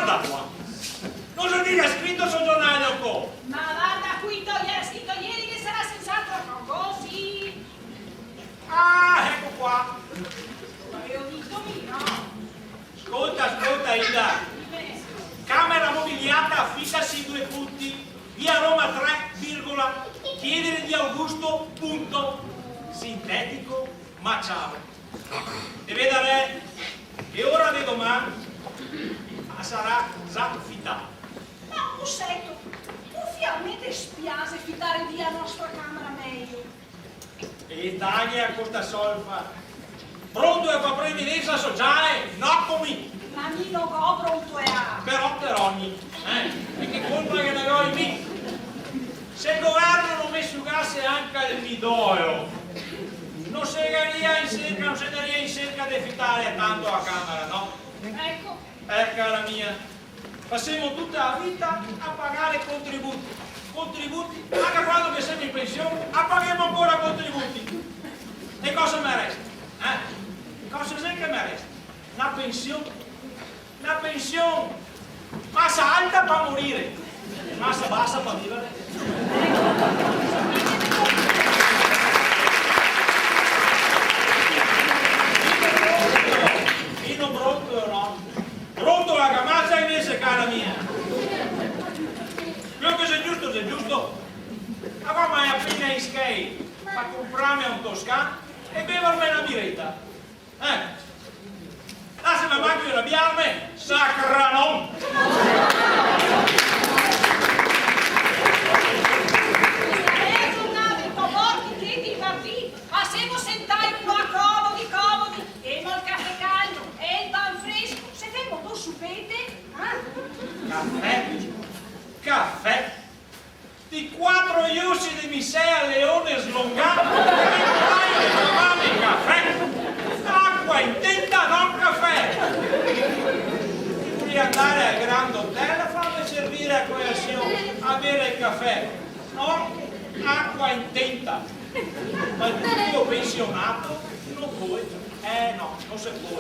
guarda qua. Cosa dica scritto sul giornale o co? Ma guarda qui, era scritto ieri che sarà senz'altro così. Ah, ecco qua. Avevo detto no. Ascolta Ida. Camera mobiliata affittasi 2 punti. Via Roma 3, chiedere di Augusto, punto. Sintetico, ma ciao. E vedere che ora di domani sarà già affittata. Ma un setto, ufficialmente spiace fittare via la nostra camera meglio. E taglia questa solfa. Pronto a fare previdenza sociale? No, come? Ma mi non ho pronto a. Però per ogni. E che colpa che ne ho in me? Se il governo non mi asciugasse anche il midollo, non si andaria in cerca di fittare tanto a camera, no? Ecco. Cara mia, passiamo tutta la vita a pagare contributi. Contributi, anche quando che siamo in pensione, paghiamo ancora contributi. E cosa mi resta? Cosa c'è che mi resta? Una pensione. Una pensione. Massa alta per morire. Massa bassa per vivere. Vino brutto, no? Brutto la camazza invece, cara mia. Quello che è giusto. Ma come è appena in skate per comprarmi un toscano e bevermi una biretta. Lasciami manco di arrabbiarmi, sacra non! Tornate un po' morti, che ti partì, ma se non sentai qua comodi, e il caffè caldo, e il pan fresco, se vengo tu supete, Caffè? Di 4 iussi di misea leone slongato e trovare caffè? Acqua intenta, non caffè! Devi andare al Grand Hotel a farmi servire a colazione, a bere il caffè, no? Acqua intenta! Ma il tuo pensionato non puoi, no, non si può.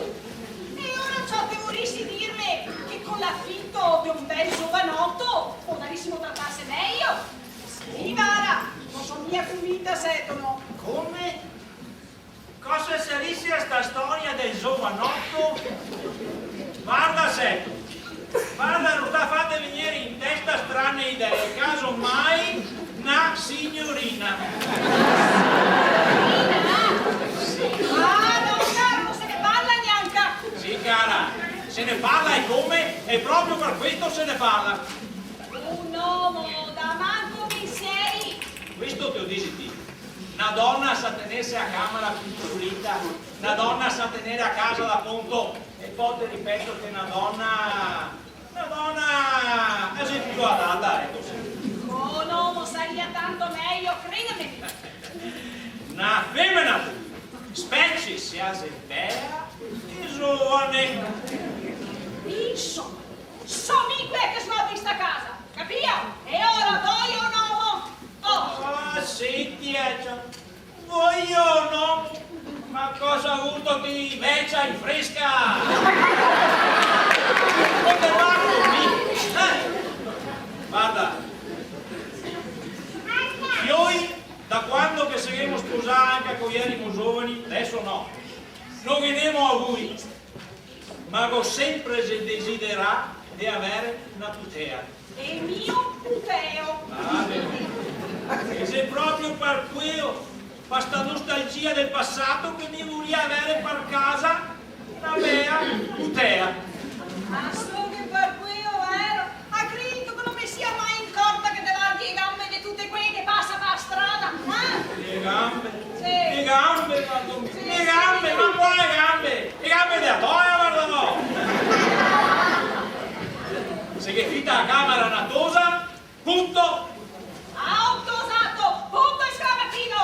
E ora ciò che vorresti dirmi che con l'affitto di un bel giovanotto potrissimo trattarsi meglio? Sì, Vara, non sono mia convinta se no. Come? Cosa sarisce a sta storia del giovanotto? Guarda se, guarda, non sta fate venire in testa strane idee, casomai una signorina. Ah, no, cara, non se ne parla neanche. Sì, cara, se ne parla e come? E proprio per questo se ne parla. Un uomo da manco mi sei. Questo te lo dici ti. Una donna sa tenersi a camera più pulita, una donna sa tenere a casa da conto, e poi ti ripeto che una donna è sempre più adatta, ecco. Un uomo sarebbe tanto meglio, credimi. Una femmina, specie sia vera e giovane. Insomma, sono che sono in sta casa, capito? E ora voglio un uomo. Oh. Senti, voglio no? Ma cosa ha avuto di vecchia in fresca? Guarda, noi da quando che saremo sposati anche con gli erimo giovani, adesso no, non veniamo a voi, ma ho sempre desiderato di avere una tutea. E mio puteo. E se proprio per quello, per questa nostalgia del passato, che mi volevo avere per casa una mia tutea. Ma solo che per quello ero, ha creduto che non mi sia mai incorta che davanti le gambe di tutte quelle che passano per la strada, Le gambe? Sì. Le gambe, le gambe, ma quale gambe? Le gambe della toia, guarda no! Se che fitta la camera natosa, punto! Autosato, punto e scravattino!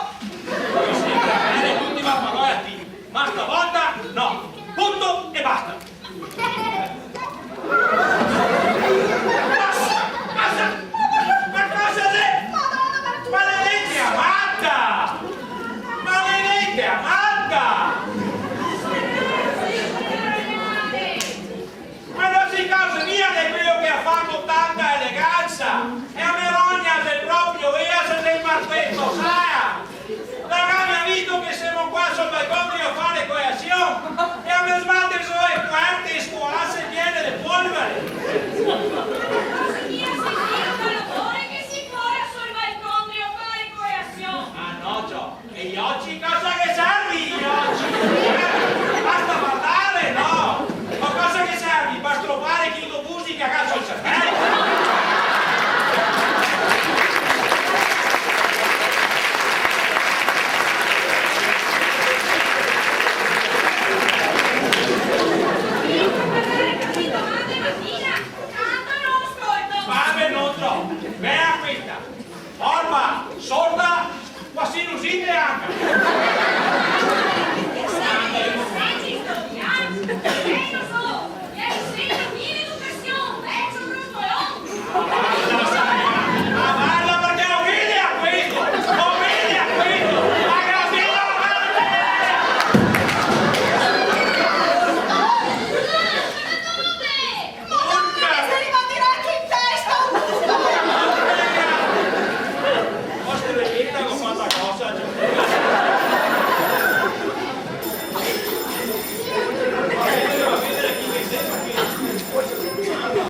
Poi sempre bene l'ultima parola a te, ma stavolta no, punto e basta! tanta eleganza e a me rogna del proprio esa del martetto, sai? Ragazzi, ha visto che siamo qua sul balcone a fare coazione e a me sbatte su e quanti scuola se viene le polvere